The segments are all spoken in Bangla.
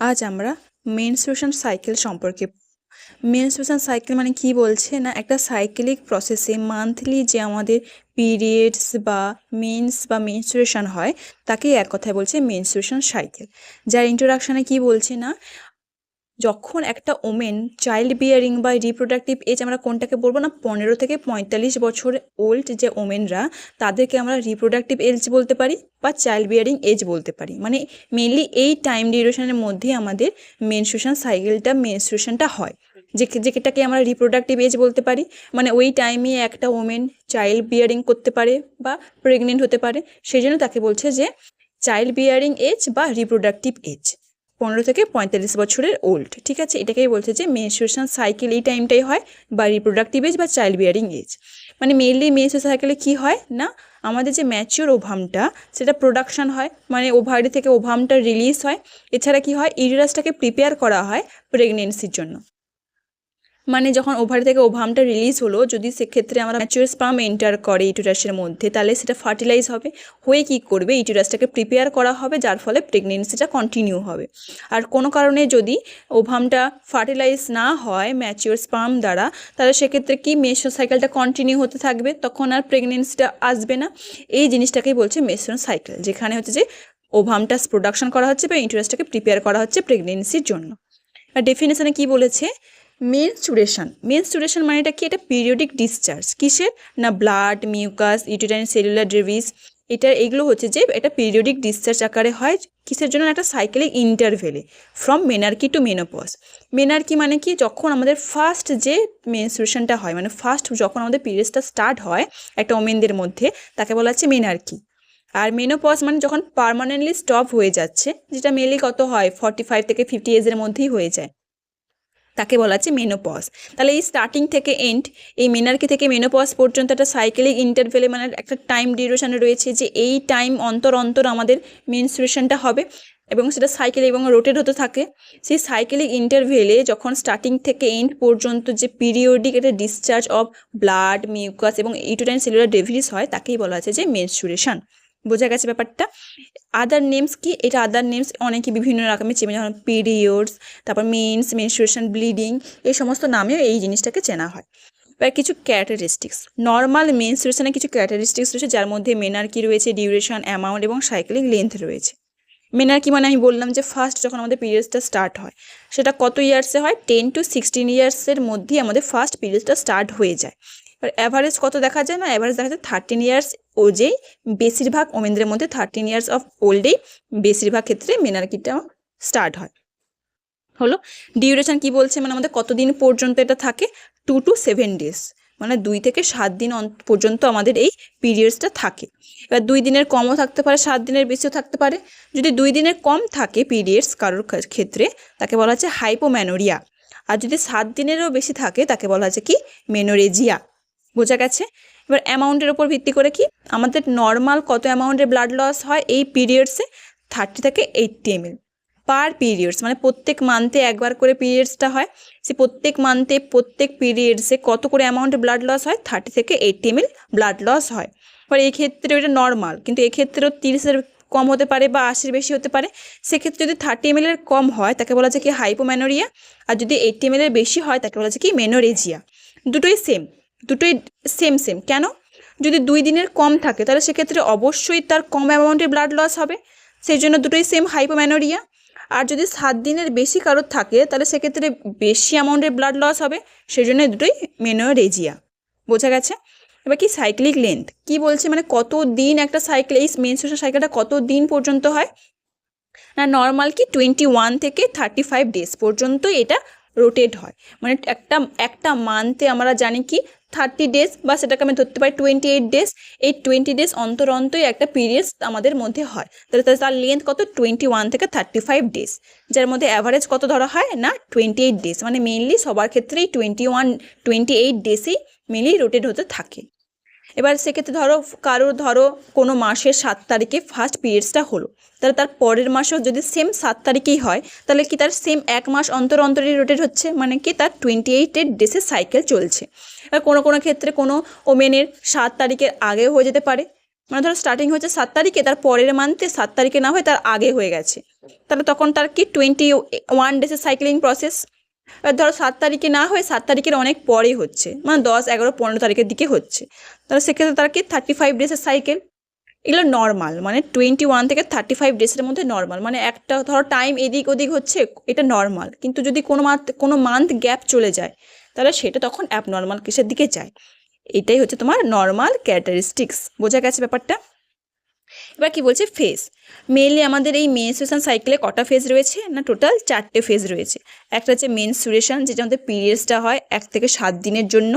আজ আমরা মেনস্ট্রুয়েশন সাইকেল সম্পর্কে মেনস্ট্রুয়েশন সাইকেল মানে কি বলছে না একটা সাইকেলিক প্রসেসে মান্থলি যে আমাদের পিরিয়ডস বা মেন্স বা মেনস্ট্রুয়েশন হয় তাকেই এক কথায় বলছে মেনস্ট্রুয়েশন সাইকেল। যার ইন্ট্রোডাকশানে কি বলছে না যখন একটা ওমেন চাইল্ড বিয়ারিং বা রিপ্রোডাক্টিভ এজ আমরা কোনটাকে বলবো না 15 থেকে 45 বছর ওল্ড যে ওমেনরা তাদেরকে আমরা রিপ্রোডাক্টিভ এজ বলতে পারি বা চাইল্ড বিয়ারিং এজ বলতে পারি। মানে মেনলি এই টাইম ডিউরেশনের মধ্যেই আমাদের মেনস্ট্রুয়েশন সাইকেলটা মেনস্ট্রুয়েশনটা হয়, যেটাকে আমরা রিপ্রোডাক্টিভ এজ বলতে পারি। মানে ওই টাইমে একটা ওমেন চাইল্ড বিয়ারিং করতে পারে বা প্রেগনেন্ট হতে পারে, সেই জন্য তাকে বলছে যে চাইল্ড বিয়ারিং এজ বা রিপ্রোডাক্টিভ এজ 15 থেকে 45 বছরের ওল্ড। ঠিক আছে, এটাকেই বলছে যে মেনস্ট্রুয়েশন সাইকেল এই টাইমটাই হয় বা রিপ্রোডাক্টিভ এজ বা চাইল্ড বিয়ারিং এজ। মানে মেনলি মেনস্ট্রুয়েশন সাইকেলে কি হয় না আমাদের যে ম্যাচিওর ওভামটা সেটা প্রোডাকশান হয়, মানে ওভারি থেকে ওভামটা রিলিজ হয়। এছাড়া কি হয় ইউটেরাসটাকে প্রিপেয়ার করা হয় প্রেগনেন্সির জন্য। মানে যখন ওভারি থেকে ওভামটা রিলিজ হলো, যদি সেক্ষেত্রে আমরা ম্যাচিওর স্পার্ম এন্টার করে ইউটেরাসের মধ্যে তাহলে সেটা ফার্টিলাইজ হবে, হয়ে কি করবে ইউটেরাসটাকে প্রিপেয়ার করা হবে, যার ফলে প্রেগনেন্সিটা কন্টিনিউ হবে। আর কোনো কারণে যদি ওভামটা ফার্টিলাইজ না হয় ম্যাচিওর স্পার্ম দ্বারা, তাহলে সেক্ষেত্রে কি মেনস্ট্রুয়েশন সাইকেলটা কন্টিনিউ হতে থাকবে, তখন আর প্রেগনেন্সিটা আসবে না। এই জিনিসটাকেই বলছে মেনস্ট্রুয়েশন সাইকেল, যেখানে হচ্ছে যে ওভামটা প্রোডাকশন করা হচ্ছে বা ইউটেরাসটাকে প্রিপেয়ার করা হচ্ছে প্রেগনেন্সির জন্য। আর ডেফিনেশনে কি বলেছে মেনস্ট্রুয়েশন মানেটা কি, এটা পিরিয়ডিক ডিসচার্জ কিসের না blood, mucus, uterine cellular debris, এগুলো হচ্ছে যে এটা পিরিয়ডিক ডিসচার্জ আকারে হয় কিসের জন্য একটা সাইকেলিক ইন্টারভেলে from menarche to menopause. Menarche মানে কি যখন আমাদের ফার্স্ট যে মেনস্ট্রুয়েশনটা হয়, মানে ফার্স্ট যখন আমাদের পিরিয়ডসটা স্টার্ট হয় একটা ওমেনদের মধ্যে তাকে বলা হচ্ছে মেনার্কি। আর মেনোপজ মানে যখন পার্মানেন্টলি স্টপ হয়ে যাচ্ছে, যেটা মেনলি কত হয় 45 থেকে 50 এজের মধ্যেই হয়ে যায়, তাকে বলা হচ্ছে মেনোপজ। তাহলে এই স্টার্টিং থেকে এন্ড, এই মেনার্কি থেকে মেনোপজ পর্যন্ত একটা সাইকেলিক ইন্টারভেলে মানে একটা টাইম ডিউরেশন রয়েছে যে এই টাইম অন্তর অন্তর আমাদের মেনস্ট্রুয়েশনটা হবে এবং সেটা সাইকেল এবং রোটেট হতে থাকে। সেই সাইকেলিক ইন্টারভেলে যখন স্টার্টিং থেকে এন্ড পর্যন্ত যে পিরিয়ডিক একটা ডিসচার্জ অফ ব্লাড, মিউকাস এবং ইউটেরাইন সেলুলার ডেভিস হয় তাকেই বলা হচ্ছে যে মেনস্ট্রুয়েশন। বোঝা গেছে ব্যাপারটা? আদার নেমস কি, এটা আদার নেমস অনেকে বিভিন্ন রকমের চেনে, যেমন পিরিয়ডস, তারপর মেনস্ট্রুয়েশন, ব্লিডিং, এই সমস্ত নামেও এই জিনিসটাকে চেনা হয়। এবার কিছু ক্যারেক্টারিস্টিক্স, নর্মাল মেনস্ট্রুয়েশনের কিছু ক্যারেক্টারিস্টিক্স রয়েছে যার মধ্যে মেনার্কি রয়েছে, ডিউরেশন, অ্যামাউন্ট এবং সাইক্লিক লেন্থ রয়েছে। মেনার্কি মানে আমি বললাম যে ফার্স্ট যখন আমাদের পিরিয়ডসটা স্টার্ট হয় সেটা কত ইয়ার্সে হয়, 10 to 16 ইয়ার্সের মধ্যেই আমাদের ফার্স্ট পিরিয়ডসটা স্টার্ট হয়ে যায়। এবার অ্যাভারেজ কত দেখা যায় না, অ্যাভারেজ দেখা যায় 13 ইয়ার্স ওজেই বেশিরভাগ ওমেনদের মধ্যে 13 ইয়ার্স অফ ওল্ডেই বেশিরভাগ ক্ষেত্রে মেনার্কিটা স্টার্ট হয়। হলো ডিউরেশন কি বলছে, মানে আমাদের কতদিন পর্যন্ত এটা থাকে, 2 to 7 days, মানে 2 থেকে 7 দিন পর্যন্ত আমাদের এই পিরিয়ডসটা থাকে। এবার 2 দিনের কমও থাকতে পারে, 7 দিনের বেশিও থাকতে পারে। যদি 2 দিনের কম থাকে পিরিয়ডস কারোর ক্ষেত্রে তাকে বলা হচ্ছে হাইপোম্যানোরিয়া, আর যদি 7 দিনেরও বেশি থাকে তাকে বলা হচ্ছে কি মেনোরেজিয়া। বোঝা গেছে? এবার অ্যামাউন্টের ওপর ভিত্তি করে কি আমাদের নর্মাল কত অ্যামাউন্টের ব্লাড লস হয় এই পিরিয়ডসে, 30 থেকে 80 ml পার পিরিয়ডস, মানে প্রত্যেক মান্থে একবার করে পিরিয়ডসটা হয়, সে প্রত্যেক মান্থে প্রত্যেক পিরিয়ডসে কত করে অ্যামাউন্টে ব্লাড লস হয়, 30 থেকে 80 ml ব্লাড লস হয়। এবার এই ক্ষেত্রে এটা নর্মাল, কিন্তু এক্ষেত্রেও 30-এর কম হতে পারে বা 80-এর বেশি হতে পারে। সেক্ষেত্রে যদি 30 ml কম হয় তাকে বলা যায় কি হাইপোম্যানোরিয়া, আর যদি 80 ml বেশি হয় তাকে বলা যায় কি মেনোরেজিয়া। দুটোই সেম কেন, যদি 2 দিনের কম থাকে তাহলে সেক্ষেত্রে অবশ্যই তার কম অ্যামাউন্টে ব্লাড লস হবে, সেই জন্য দুটোই সেম হাইপোম্যানোরিয়া। আর যদি 7 দিনের বেশি কারোর থাকে তাহলে সেক্ষেত্রে বেশি অ্যামাউন্টের ব্লাড লস হবে, সেই জন্য দুটোই মেনোরেজিয়া। বোঝা গেছে? এবার কি সাইক্লিক লেন্থ কি বলছে, মানে কত দিন একটা সাইকেল, এই মেনস্ট্রুয়েশন সাইকেলটা কত দিন পর্যন্ত হয় না, নর্মাল কি 21 থেকে 35 ডেজ পর্যন্ত এটা রোটেট হয়। মানে একটা মান্থে আমরা জানি কি 30 ডেজ বা সেটাকে আমি ধরতে পারি 28 ডেজ, এই 20 ডেজ অন্তর অন্তরই একটা পিরিয়ডস আমাদের মধ্যে হয়, তাহলে তার লেন্থ কত 21 থেকে 35 ডেজ, যার মধ্যে অ্যাভারেজ কত ধরা হয় না 28 ডেজ, মানে মেনলি সবার ক্ষেত্রেই 28 ডেজই মেনলি রোটেট হতে থাকে। এবার সেক্ষেত্রে ধরো কোনো মাসের 7 তারিখে ফার্স্ট পিরিয়ডসটা হলো, তাহলে তার পরের মাসেও যদি সেম 7 তারিখেই হয় তাহলে কি তার সেম 1 মাস অন্তর অন্তরই রোটেট হচ্ছে, মানে কি তার 28 ডেজের সাইকেল চলছে। আর কোনো ক্ষেত্রে কোনো ওমেনের 7 তারিখের আগে হয়ে যেতে পারে, মানে ধরো স্টার্টিং হচ্ছে 7 তারিখে, তার পরের মান্থে 7 তারিখে না হয়ে তার আগে হয়ে গেছে, তাহলে তখন তার কি 21 ডেজের সাইক্লিং প্রসেস। এবার ধরো 7 তারিখে না হয়ে 7 তারিখের অনেক পরেই হচ্ছে, মানে 10, 11, 15 তারিখের দিকে হচ্ছে, তাহলে সেক্ষেত্রে তার কি 35 ডেজের সাইকেল। এগুলো নর্মাল, মানে 21 থেকে 35 ডেজের মধ্যে নর্মাল, মানে একটা ধরো টাইম এদিক ওদিক হচ্ছে, এটা নর্মাল। কিন্তু যদি কোনো মান্থ গ্যাপ চলে যায় তাহলে সেটা তখন অ্যাবনর্মাল কেসের দিকে যায়। এটাই হচ্ছে তোমার নর্মাল ক্যারেক্টারিস্টিক্স। বোঝা গেছে ব্যাপারটা? এবার কি বলছে ফেজ। মেনলি আমাদের এই মেনস্ট্রুয়েশন সাইকেলে কটা ফেজ রয়েছে না, টোটাল 4টে ফেজ রয়েছে। একটা হচ্ছে মেনস্ট্রুয়েশন, যেটা আমাদের পিরিয়ডসটা হয় 1 থেকে 7 দিনের জন্য।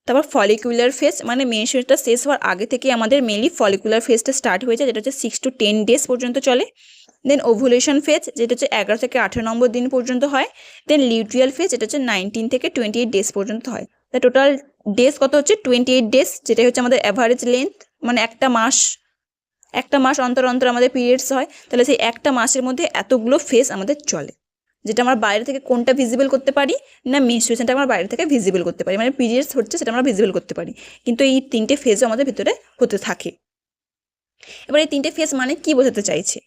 তারপর ফলিকুলার ফেজ, মানে মেনস্ট্রুয়েশনটা শেষ হওয়ার আগে থেকে আমাদের মেনলি ফলিকুলার ফেজটা স্টার্ট হয়ে যায়, যেটা হচ্ছে 6 to 10 ডেজ পর্যন্ত চলে। দেন ওভুলেশন ফেজ, যেটা হচ্ছে 11 থেকে 18 নম্বর দিন পর্যন্ত হয়। দেন লিউটিয়াল ফেজ, যেটা হচ্ছে 19 থেকে 28 ডেজ পর্যন্ত হয়। তাই টোটাল ডেজ কত হচ্ছে 28 ডেজ, যেটা হচ্ছে আমাদের অ্যাভারেজ লেন্থ, মানে একটা মাস অন্তর অন্তর আমাদের পিরিয়ডস হয়। তাহলে সেই একটা মাসের মধ্যে এতগুলো ফেজ আমাদের চলে, যেটা আমরা বাইরে থেকে কোনটা ভিজিবল করতে পারি না, মেনস্ট্রুয়েশনটা আমরা বাইরে থেকে ভিজিবল করতে পারি, মানে পিরিয়ডস হচ্ছে সেটা আমরা ভিজিবল করতে পারি। কিন্তু এই 3টে ফেজও আমাদের ভিতরে হতে থাকে। এবার এই 3টে ফেজ মানে কি বোঝাতে চাইছে?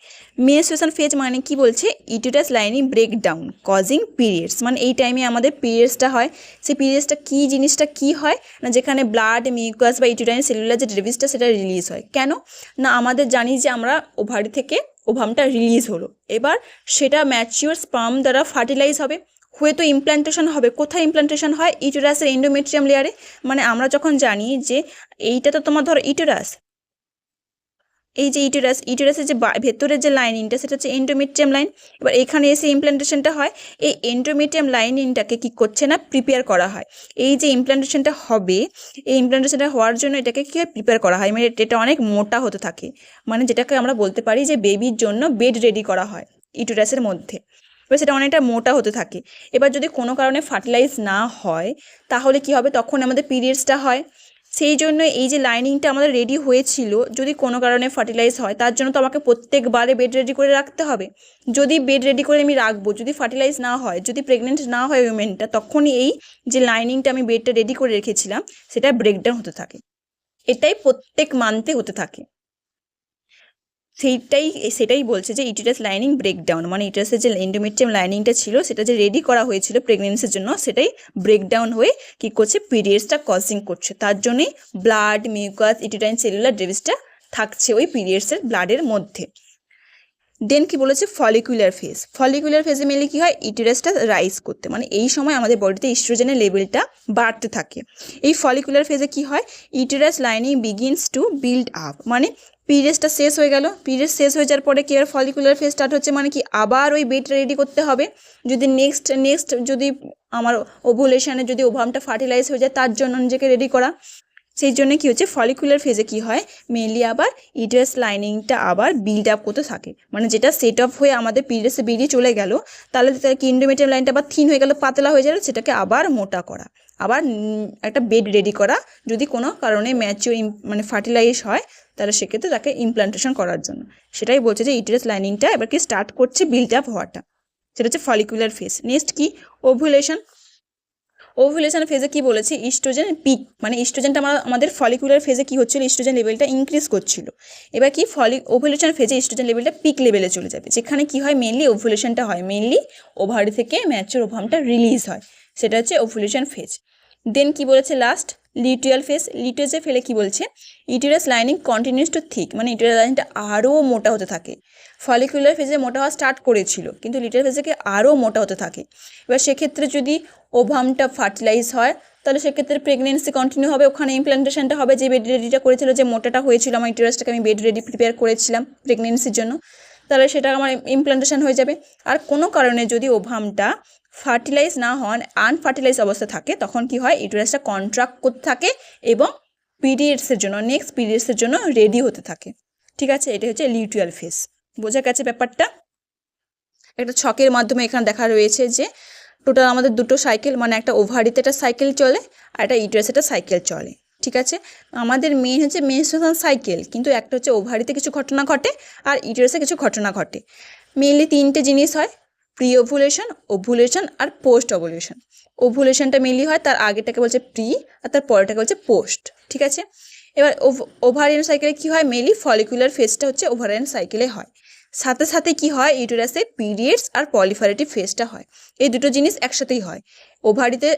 মেনস্ট্রুয়েশন ফেজ মানে কি বলছে, uterus lining break down causing periods, মানে এই টাইমে আমাদের পিরিয়ডসটা হয়। সেই পিরিয়ডসটা কি জিনিসটা কি হয় না, যেখানে ব্লাড, মিউকাস বা ইউটেরাইন সেলুলার যে ডেরিভেটিভসটা সেটা রিলিজ হয়। কেন না, আমাদের জানি যে আমরা ওভারি থেকে ওভামটা রিলিজ হলো, এবার সেটা ম্যাচিওর স্পার্ম দ্বারা ফার্টিলাইজ হবে, হয়ে তো ইমপ্ল্যান্টেশন হবে। কোথায় ইমপ্ল্যান্টেশন হয়? ইউটেরাসের এন্ডোমেট্রিয়াম লেয়ারে। মানে আমরা যখন জানি যে এইটা তো তোমার ধরো ইউটেরাস, এই যে ইউটেরাসের যে ভেতরের যে লাইনিংটা সেটা হচ্ছে এন্ডোমেট্রিয়াম লাইন। এবার এখানে এসে ইমপ্ল্যান্টেশনটা হয়, এই এন্ডোমেট্রিয়াম লাইনিংটাকে কি করছে না, প্রিপেয়ার করা হয়। এই যে ইমপ্ল্যান্টেশনটা হবে, এই ইমপ্ল্যান্টেশনটা হওয়ার জন্য এটাকে কি প্রিপেয়ার করা হয়, মানে এটা অনেক মোটা হতে থাকে, মানে যেটাকে আমরা বলতে পারি যে বেবির জন্য বেড রেডি করা হয় ইউটেরাসের মধ্যে। এবার সেটা অনেকটা মোটা হতে থাকে। এবার যদি কোনো কারণে ফার্টিলাইজ না হয় তাহলে কি হবে, তখন আমাদের পিরিয়ডসটা হয়। সেই জন্য এই যে লাইনিংটা আমাদের রেডি হয়েছিল, যদি কোনো কারণে ফার্টিলাইজ হয় তার জন্য তো আমাকে প্রত্যেকবারে বেড রেডি করে রাখতে হবে। যদি বেড রেডি করে আমি রাখবো, যদি ফার্টিলাইজ না হয়, যদি প্রেগনেন্ট না হয় উইমেনটা, তখনই এই যে লাইনিংটা আমি বেডটা রেডি করে রেখেছিলাম সেটা ব্রেকডাউন হতে থাকে। এটাই প্রত্যেক মান্থে হতে থাকে। সেটাই বলছে যে ইউটেরাস লাইনিং ব্রেকডাউন, মানে ইউটেরাসের যে এন্ডোমেট্রিয়াম লাইনিংটা ছিল সেটা যে রেডি করা হয়েছিল প্রেগনেন্সির জন্য, সেটাই ব্রেকডাউন হয়ে কি করছে, পিরিয়ডসটা কজিং করছে। তার জন্যই ব্লাড, মিউকাস, ইউটেরাইন সেলুলার ডেভিসটা থাকছে ওই পিরিয়ডসের ব্লাডের মধ্যে। দেন কি বলেছে, ফলিকুলার ফেজ। ফলিকুলার ফেজে মেনলি কি হয়, ইউটেরাসটা রাইজ করতে, মানে এই সময় আমাদের বডিতে ইস্ট্রোজেনের লেভেলটা বাড়তে থাকে। এই ফলিকুলার ফেজে কি হয়, uterus lining begins to build up, মানে পিরিয়ডসটা শেষ হয়ে গেল, পিরিয়ড শেষ হয়ে যাওয়ার পরে কি আর ফলিকুলার ফেজ স্টার্ট হচ্ছে, মানে কি আবার ওই বেডটা রেডি করতে হবে। যদি নেক্সট যদি আমার ওভুলেশনে যদি ওভামটা ফার্টিলাইজ হয়ে যায় তার জন্য নিজেকে রেডি করা। সেই জন্য কি হচ্ছে, ফলিকুলার ফেজে কি হয়, মেনলি আবার ইউটেরাস লাইনিংটা আবার বিল্ড আপ করতে থাকে, মানে যেটা সেট অফ হয়ে আমাদের পিরিয়ডসে বেরিয়ে চলে গেল, তাহলে কি এন্ডোমেট্রিয়াম লাইনটা আবার থিন হয়ে গেল, পাতলা হয়ে গেল, সেটাকে আবার মোটা করা, আবার একটা বেড রেডি করা। যদি কোনো কারণে ম্যাচিওর মানে ফার্টিলাইজ হয় তাহলে সেক্ষেত্রে তাকে ইমপ্লান্টেশন করার জন্য। সেটাই বলছে যে ইউটেরাস লাইনিংটা এবার কি স্টার্ট করছে বিল্ড আপ হওয়াটা, সেটা হচ্ছে ফলিকুলার ফেজ। নেক্সট কি, ওভুলেশন। ওভুলেশন ফেজে কি বলেছে, ইস্ট্রোজেন পিক, মানে ইস্ট্রোজেনটা আমাদের ফলিকুলার ফেজে কি হচ্ছিল, ইস্ট্রোজেন লেভেলটা ইনক্রিজ করছিল। এবার কি ওভুলেশন ফেজে ইস্ট্রোজেন লেভেলটা পিক লেভেলে চলে যাবে, যেখানে কি হয়, মেনলি ওভুলেশনটা হয়, মেনলি ওভারি থেকে ম্যাচিওর ওভামটা রিলিজ হয়, সেটা হচ্ছে ওভুলেশন ফেজ। দেন কি বলেছে লাস্ট, লিউটিয়াল ফেজ। লিউটিয়াসে ফেলে কি বলছে, uterus lining continues to thick, মানে ইউটেরাস লাইনটা আরও মোটা হতে থাকে। ফলিকুলার ফেজে মোটা হওয়া স্টার্ট করেছিল, কিন্তু লিউটিয়াল ফেজে আরও মোটা হতে থাকে। এবার সেক্ষেত্রে যদি ওভামটা ফার্টিলাইজ হয় তাহলে সেক্ষেত্রে প্রেগনেন্সি কন্টিনিউ হবে, ওখানে ইমপ্ল্যান্টেশনটা হবে, যে বেড রেডিটা করেছিল, যে মোটাটা হয়েছিল আমার ইউটেরাসটাকে আমি বেড রেডি প্রিপেয়ার করেছিলাম প্রেগনেন্সির জন্য, তাহলে সেটা আমার ইমপ্ল্যান্টেশন হয়ে যাবে। আর কোনো কারণে যদি ওভামটা ফার্টিলাইজ না হন, আনফার্টিলাইজ অবস্থা থাকে, তখন কি হয়, ইউটেরাসটা কন্ট্রাক্ট করতে থাকে এবং পিরিয়ডসের জন্য, নেক্সট পিরিয়ডসের জন্য রেডি হতে থাকে। ঠিক আছে, এটা হচ্ছে লিউটিয়াল ফেজ। বোঝা গেছে ব্যাপারটা? একটা ছকের মাধ্যমে এখানে দেখা রয়েছে যে টোটাল আমাদের দুটো সাইকেল, মানে একটা ওভারিতে একটা সাইকেল চলে আর একটা ইউটেরাসে একটা সাইকেল চলে। ঠিক আছে, আমাদের মেন হচ্ছে মেনস্ট্রুয়েশন সাইকেল, কিন্তু একটা হচ্ছে ওভারিতে কিছু ঘটনা ঘটে আর ইউটেরাসে কিছু ঘটনা ঘটে। মেনলি 3টে জিনিস হয়, প্রি ওভুলেশন, ওভুলেশন আর পোস্ট ওভুলেশন। ওভুলেশনটা মেনলি হয়, তার আগেটাকে বলছে প্রি আর তার পরেরটাকে বলছে পোস্ট। ঠিক আছে, এবার ওভারিয়ান সাইকেলে কি হয়, মেনলি ফলিকুলার ফেজটা হচ্ছে ওভারিয়ান সাইকেলে হয়। সাথে সাথে কি হয়, ইউটেরাসে পিরিয়ডস আর পলিফারেটিভ ফেজটা হয়। এই দুটো জিনিস একসাথেই হয়। ওভারিতে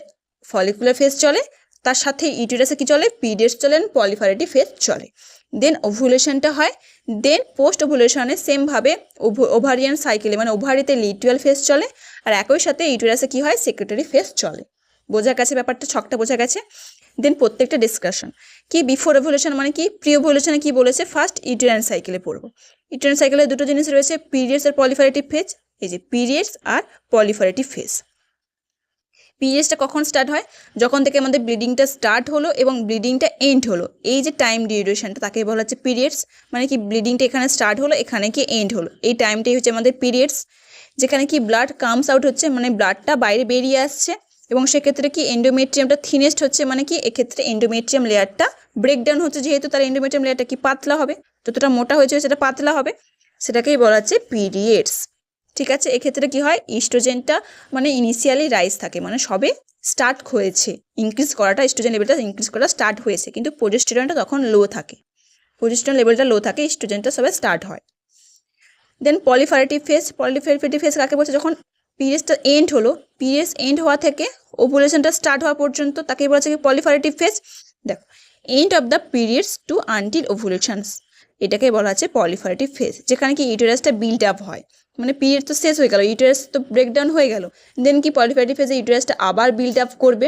ফলিকুলার ফেজ চলে, তার সাথে ইউটেরাসে কি চলে, পিরিয়ডস চলে, পলিফারেটিভ ফেজ চলে। দেন ওভুলেশনটা হয়। দেন পোস্ট ওভুলেশনে সেমভাবে ওভারিয়ান সাইকেলে মানে ওভারিতে লিটুয়াল ফেজ চলে, আর একই সাথে ইউটেরাসে কি হয়, সেক্রেটারি ফেজ চলে। বোঝা গেছে ব্যাপারটা, ছকটা বোঝা গেছে। দেন প্রত্যেকটা ডিসকাশন কি, বিফোর ওভুলেশন মানে কি, প্রি ওভুলেশনে কি বলেছে, ফার্স্ট ইউটেরাইন সাইকেলে পড়বো। ইউটেরাইন সাইকেলে দুটো জিনিস রয়েছে, পিরিয়ডস আর পলিফারেটিভ ফেজ। এই যে পিরিয়ডস আর পলিফারেটিভ ফেজ। পিরিয়ডসটা কখন স্টার্ট হয়, যখন থেকে আমাদের ব্লিডিংটা স্টার্ট হলো এবং ব্লিডিংটা এন্ড হলো, এই যে টাইম ডিউরেশনটা তাকে বলা হচ্ছে পিরিয়ডস। মানে কি ব্লিডিংটা এখানে স্টার্ট হলো, এখানে কি এন্ড হলো, এই টাইমটাই হচ্ছে আমাদের পিরিয়ডস। যেখানে কি ব্লাড কামস আউট হচ্ছে, মানে ব্লাডটা বাইরে বেরিয়ে আসছে, এবং সেক্ষেত্রে কি এন্ডোমেট্রিয়ামটা থিনেস্ট হচ্ছে, মানে কি এক্ষেত্রে এন্ডোমেট্রিয়াম লেয়ারটা ব্রেকডাউন হচ্ছে, যেহেতু তার এন্ডোমেট্রিয়াম লেয়ারটা কি পাতলা হবে, যতটা মোটা হয়েছে সেটা পাতলা হবে, সেটাকেই বলা হচ্ছে পিরিয়ডস। ঠিক আছে, এক্ষেত্রে কি হয়, ইস্ট্রোজেনটা মানে ইনিশিয়ালি রাইজ থাকে, মানে সবে স্টার্ট হয়েছে ইনক্রিজ করাটা, ইস্ট্রোজেন লেভেলটা ইনক্রিজ করা স্টার্ট হয়েছে, কিন্তু প্রোজেস্টেরনটা তখন লো থাকে, প্রোজেস্টেরন লেভেলটা লো থাকে, ইস্ট্রোজেনটা সবে স্টার্ট হয়। দেন পলিফারেটিভ ফেজ, পলিফারেটিভ ফেজ কাকে বলছে, যখন পিরিয়ডসটা এন্ড হলো, পিরিয়ডস এন্ড হওয়া থেকে ওভুলেশনটা স্টার্ট হওয়া পর্যন্ত তাকে বলা হচ্ছে কি পলিফারেটিভ ফেজ। দেখো, end of the periods to until ovulations, এটাকে বলা হচ্ছে পলিফারেটিভ ফেজ, যেখানে কি ইউটেরাসটা বিল্ড আপ হয়, মানে পিরিয়ড তো শেষ হয়ে গেল, ইউটেরাস তো ব্রেকডাউন হয়ে গেল, দেন কি পলিফারেটিভ ফেজে ইউটেরাসটা আবার বিল্ড আপ করবে,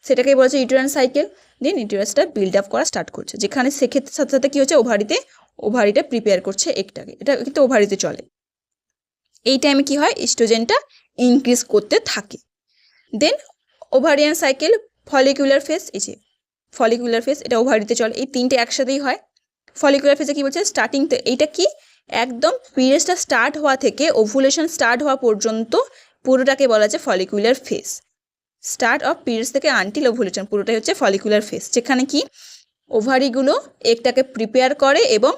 সেটাকেই বলা হচ্ছে ইউটেরাইন সাইকেল। দেন ইউটেরাসটা বিল্ড আপ করা স্টার্ট করছে, যেখানে সেক্ষেত্রে সাথে সাথে কী হচ্ছে, ওভারিটা প্রিপেয়ার করছে এগটাকে, এটা কিন্তু ওভারিতে চলে। এই টাইমে কি হয়, ইস্ট্রোজেনটা ইনক্রিজ করতে থাকে। দেন ওভারিয়ান সাইকেল, ফলিকুলার ফেজ, এই যে ফলিকুলার ফেজ, এটা ওভারিতে চলে, এই তিনটে একসাথেই হয়। ফলিকুলার ফেজে কি বলছে, স্টার্টিং, তো এইটা কি একদম পিরিয়ডসটা স্টার্ট হওয়া থেকে ওভুলেশন স্টার্ট হওয়া পর্যন্ত পুরোটাকে বলা হচ্ছে follicular phase. Start of periods থেকে আনটিল ওভুলেশন পুরোটাই হচ্ছে ফলিকুলার ফেজ, যেখানে কি ওভারিগুলো এগটাকে প্রিপেয়ার করে এবং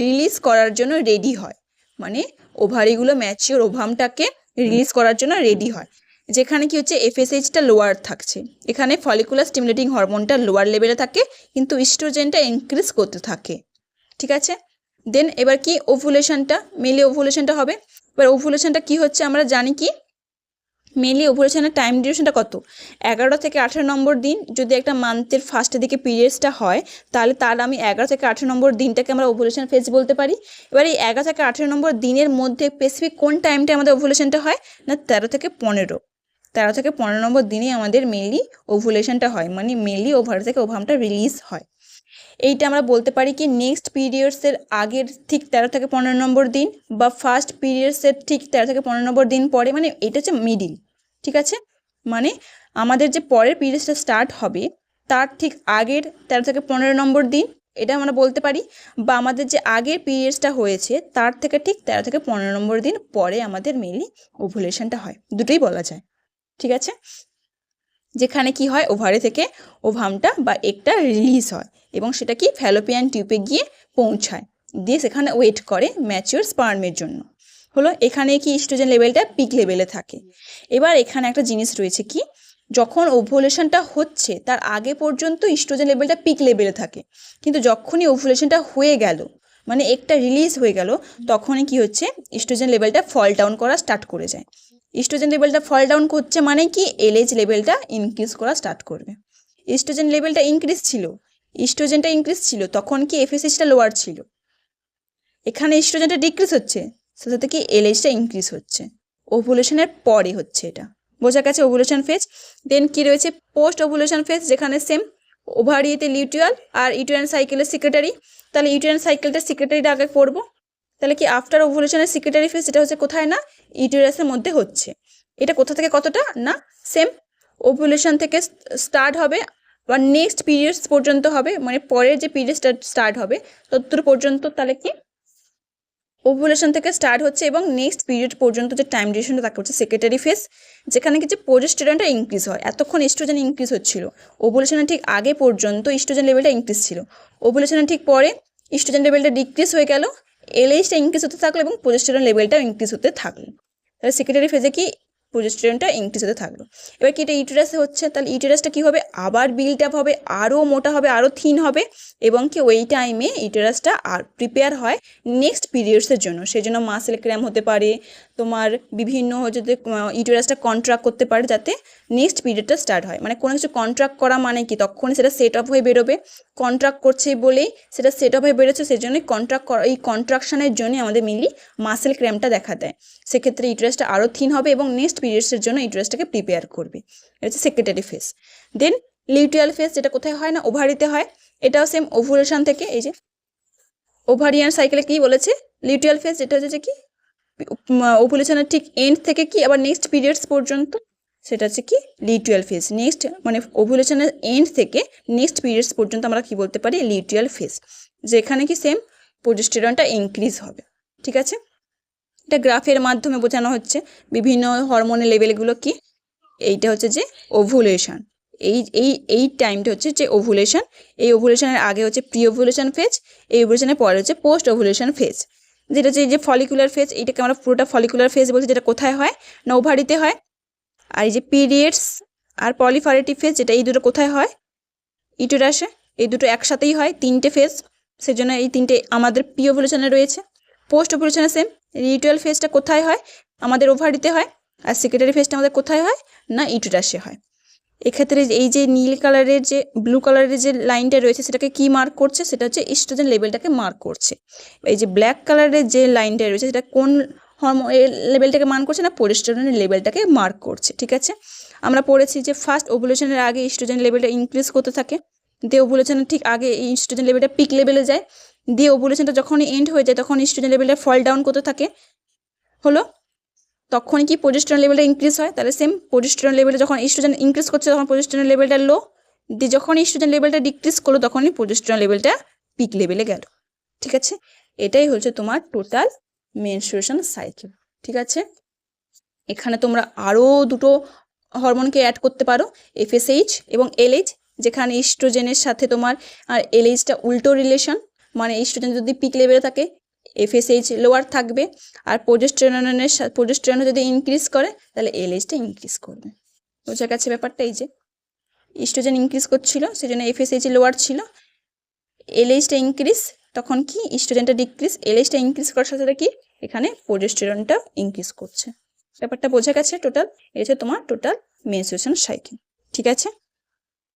রিলিজ করার জন্য রেডি হয়, মানে ওভারিগুলো ম্যাচিওর ওভামটাকে রিলিজ করার জন্য রেডি হয়, যেখানে কি হচ্ছে এফএসএইচটা লোয়ার থাকছে, এখানে ফলিকুলার স্টিমুলেটিং হরমোনটা লোয়ার লেভেলে থাকে, কিন্তু ইস্ট্রোজেনটা ইনক্রিজ করতে থাকে। ঠিক আছে, দেন এবার কি ওভুলেশনটা, মেনলি ওভুলেশনটা হবে। এবার ওভুলেশনটা কি হচ্ছে আমরা জানি কি, মেনলি ওভুলেশনের টাইম ডিউরেশনটা কত, 11 থেকে 18 নম্বর দিন। যদি একটা মান্থের ফার্স্টের দিকে পিরিয়ডসটা হয়, তাহলে তার আমি 11 থেকে 18 নম্বর দিনটাকে আমরা ওভুলেশন ফেজ বলতে পারি। এবার এই 11 থেকে 18 নম্বর দিনের মধ্যে স্পেসিফিক কোন টাইমটা আমাদের ওভুলেশনটা হয় না, 13 থেকে 15 নম্বর দিনে আমাদের মেনলি ওভুলেশনটা হয়, মানে মেনলি ওভার থেকে ওভামটা রিলিজ হয়। এইটা আমরা বলতে পারি কি নেক্সট পিরিয়ডসের আগের ঠিক 13 থেকে 15 নম্বর দিন, বা ফার্স্ট পিরিয়ডসের ঠিক 13 থেকে 15 নম্বর দিন পরে, মানে এটা হচ্ছে মিডিল। ঠিক আছে, মানে আমাদের যে পরের পিরিয়ডসটা স্টার্ট হবে তার ঠিক আগের 13 থেকে 15 নম্বর দিন, এটা আমরা বলতে পারি, বা আমাদের যে আগের পিরিয়ডসটা হয়েছে তার থেকে ঠিক 13 থেকে 15 নম্বর দিন পরে আমাদের মেনলি ওভুলেশনটা হয়, দুটোই বলা যায়। ঠিক আছে, যেখানে কি হয়, ওভারি থেকে ওভামটা বা এগটা রিলিজ হয় এবং সেটা কি ফ্যালোপিয়ান টিউবে গিয়ে পৌঁছায়, দিয়ে সেখানে ওয়েট করে ম্যাচিওর স্পার্মের জন্য। হলো, এখানে কি ইস্ট্রোজেন লেভেলটা পিক লেভেলে থাকে। এবার এখানে একটা জিনিস রয়েছে কি, যখন ওভুলেশনটা হচ্ছে তার আগে পর্যন্ত ইস্ট্রোজেন লেভেলটা পিক লেভেলে থাকে, কিন্তু যখনই ওভুলেশনটা হয়ে গেল, মানে একটা রিলিজ হয়ে গেল, তখনই কি হচ্ছে, ইস্ট্রোজেন লেভেলটা ফল ডাউন করা স্টার্ট করে যায়। ইস্ট্রোজেন লেভেলটা ফল ডাউন করছে মানে কি এলএইচ লেভেলটা ইনক্রিজ করা স্টার্ট করবে। ইস্ট্রোজেন লেভেলটা ইস্ট্রোজেনটা ইনক্রিজ ছিল, তখন কি এফএসএইচটা লোয়ার ছিল, এখানে ইস্ট্রোজেনটা ডিক্রিজ হচ্ছে, সাথে সাথে কি এলএইচটা ইনক্রিজ হচ্ছে, ওভুলেশনের পরে হচ্ছে এটা। বোঝা গেছে ওভুলেশন ফেজ। দেন কি রয়েছে পোস্ট ওভুলেশন ফেজ, যেখানে সেম ওভারিতে লিউটিয়াল আর ইউটেরাইন সাইকেলের সেক্রেটারি। তাহলে ইউটেরাইন সাইকেলটা সেক্রেটারিটা আগে পড়বো। তাহলে কি আফটার ওভুলেশনের সেক্রেটারি ফেজ, এটা হচ্ছে কোথায় না ইউটেরাসের মধ্যে হচ্ছে। এটা কোথা থেকে কতটা না সেম ওভুলেশন থেকে স্টার্ট হবে বা নেক্সট পিরিয়ডস পর্যন্ত হবে, মানে পরের যে পিরিয়ডসটা স্টার্ট হবে ততদূর পর্যন্ত। তাহলে কি ওভুলেশন থেকে স্টার্ট হচ্ছে এবং নেক্সট পিরিয়ড পর্যন্ত যে টাইম ডিউরেশনটা তাকে হচ্ছে সেক্রেটারি ফেজ, যেখানে কিছু প্রোজেস্টেরনটা ইনক্রিজ হয়। এতক্ষণ ইস্ট্রোজেন ইনক্রিজ হচ্ছিল, ওভুলেশনের ঠিক আগে পর্যন্ত ইস্ট্রোজেন লেভেলটা ইনক্রিজ ছিল, ওভুলেশনের ঠিক পরে ইস্ট্রোজেন লেভেলটা ডিক্রিজ হয়ে গেল, এলএইচটা ইনক্রিজ হতে থাকলো এবং প্রোজেস্টেরন লেভেলটাও ইনক্রিজ হতে থাকলো। তাহলে সেক্রেটারি ফেজে কি প্রোজেস্টেরনটা ইনক্রিজ হতে থাকলো। এবার কি এটা ইউটেরাসে হচ্ছে, তাহলে ইউটেরাসটা কী হবে, আবার বিল্ড আপ হবে, আরও মোটা হবে, আরও থিন হবে, এবং কি ওই টাইমে ইউটেরাসটা আর প্রিপেয়ার হয় নেক্সট পিরিয়ডসের জন্য। সেই জন্য মাসেল ক্র্যাম্প হতে পারে, তোমার বিভিন্ন হচ্ছে যে ইউটেরাসটা কন্ট্রাক্ট করতে পারে যাতে নেক্সট পিরিয়ডটা স্টার্ট হয়। মানে কোনো কিছু কন্ট্রাক্ট করা মানে কি, তখনই সেটা সেট আপ হয়ে বেরোবে, কন্ট্রাক্ট করছে বলেই সেটা সেট আপ হয়ে বেরোচ্ছে, সেই জন্যই কন্ট্রাক্ট করা, এই কন্ট্রাকশনের জন্যই আমাদের মেনলি মাসেল ক্র্যাম্পটা দেখা দেয়। সেক্ষেত্রে ইউটেরাসটা আরও থিন হবে এবং নেক্সট পিরিয়ডসের জন্য ইউটেরাসটাকে প্রিপেয়ার করবে। এটা হচ্ছে সেক্রেটারি ফেজ। দেন লিউটিয়াল ফেজ, যেটা কোথায় হয় না, ওভারিতে হয়। এটাও সেম ওভুলেশন থেকে, এই যে ওভারিয়ান সাইকেলে কি বলেছে, লিউটিয়াল ফেজ যেটা হচ্ছে কি ওভুলেশনের ঠিক এন্ড থেকে কি আবার নেক্সট পিরিয়ডস পর্যন্ত, সেটা হচ্ছে কি লিউটিয়াল ফেজ। নেক্সট মানে ওভুলেশনের এন্ড থেকে নেক্সট পিরিয়ডস পর্যন্ত আমরা কি বলতে পারি, লিউটিয়াল ফেজ, যেখানে কি সেম প্রোজেস্টেরনটা ইনক্রিজ হবে। ঠিক আছে, এটা গ্রাফের মাধ্যমে বোঝানো হচ্ছে বিভিন্ন হরমোনের লেভেলগুলো কি। এইটা হচ্ছে যে ওভুলেশন, এই এই এই টাইমটা হচ্ছে যে ওভুলেশন। এই ওভুলেশনের আগে হচ্ছে প্রি ওভুলেশন ফেজ, এই ওভুলেশনের পরে হচ্ছে পোস্ট ওভুলেশন ফেজ, যেটা হচ্ছে এই যে ফলিকুলার ফেজ, এইটাকে আমরা পুরোটা ফলিকুলার ফেজ বলছি, যেটা কোথায় হয় না ওভারিতে হয়। আর এই যে পিরিয়ডস আর পলিফারেটিভ ফেজ, যেটা এই দুটো কোথায় হয়, ইউটেরাসে। এই দুটো একসাথেই হয়, তিনটে ফেজ, সেজন্য এই তিনটে আমাদের প্রি ওভুলেশনে রয়েছে। পোস্ট ওভুলেশনে সেম, লিউটিয়াল ফেজটা কোথায় হয়, আমাদের ওভারিতে হয়, আর সেক্রেটারি ফেজটা আমাদের কোথায় হয় না ইউটেরাসে হয়। এক্ষেত্রে এই যে নীল কালারের যে ব্লু কালারের যে লাইনটা রয়েছে সেটাকে কি মার্ক করছে, সেটা হচ্ছে ইস্ট্রোজেন লেভেলটাকে মার্ক করছে। এই যে ব্ল্যাক কালারের যে লাইনটা রয়েছে সেটা কোন হরমোন লেভেলটাকে মার্ক করছে না, প্রোজেস্টেরনের লেভেলটাকে মার্ক করছে। ঠিক আছে, আমরা পড়েছি যে ফার্স্ট ওভুলেশনের আগে ইস্ট্রোজেন লেভেলটা ইনক্রিজ করতে থাকে, দিয়ে ওভুলেশনের ঠিক আগে এই ইস্ট্রোজেন লেভেলটা পিক লেভেলে যায়, দিয়ে ওভুলেশনটা যখনই এন্ড হয়ে যায় তখন ইস্ট্রোজেন লেভেলটা ফল ডাউন করতে থাকে, হলো তখন কি প্রোজেস্টেরন লেভেলটা ইনক্রিজ হয়। তাহলে সেম প্রোজেস্টেরন লেভেলটা যখন ইস্ট্রোজেন ইনক্রিজ করছে তখন প্রোজেস্টেরন লেভেলটা লো, দিয়ে যখন ইস্ট্রোজেন লেভেলটা ডিক্রিজ করলো তখনই প্রোজেস্টেরন লেভেলটা পিক লেভেলে গেল। ঠিক আছে, এটাই হচ্ছে তোমার টোটাল মেনস্ট্রুয়েশন সাইকেল। ঠিক আছে, এখানে তোমরা আরও দুটো হরমোনকে অ্যাড করতে পারো, এফএসএইচ এবং এলএইচ, যেখানে ইস্ট্রোজেনের সাথে তোমার আর এলএইচটা উল্টো রিলেশন, মানে ইস্ট্রোজেন যদি পিক লেভেলে থাকে এফএসএইচ লোয়ার থাকবে, আর প্রোজেস্টেরন যদি ইনক্রিজ করে তাহলে এলএইচটা ইনক্রিজ করবে। বোঝা গেছে ব্যাপারটা? এই যে ইস্ট্রোজেন ইনক্রিজ করছিল সেজন্য এফএসএইচ লোয়ার ছিল, এলএইচটা ইনক্রিজ, তখন কি ইস্ট্রোজেনটা ডিক্রিজ, এলএইচটা ইনক্রিজ করার সাথে কি এখানে প্রোজেস্টেরনটা ইনক্রিজ করছে। ব্যাপারটা বোঝা গেছে? টোটাল এই হচ্ছে তোমার টোটাল মেনস্ট্রুয়েশন সাইকেল। ঠিক আছে।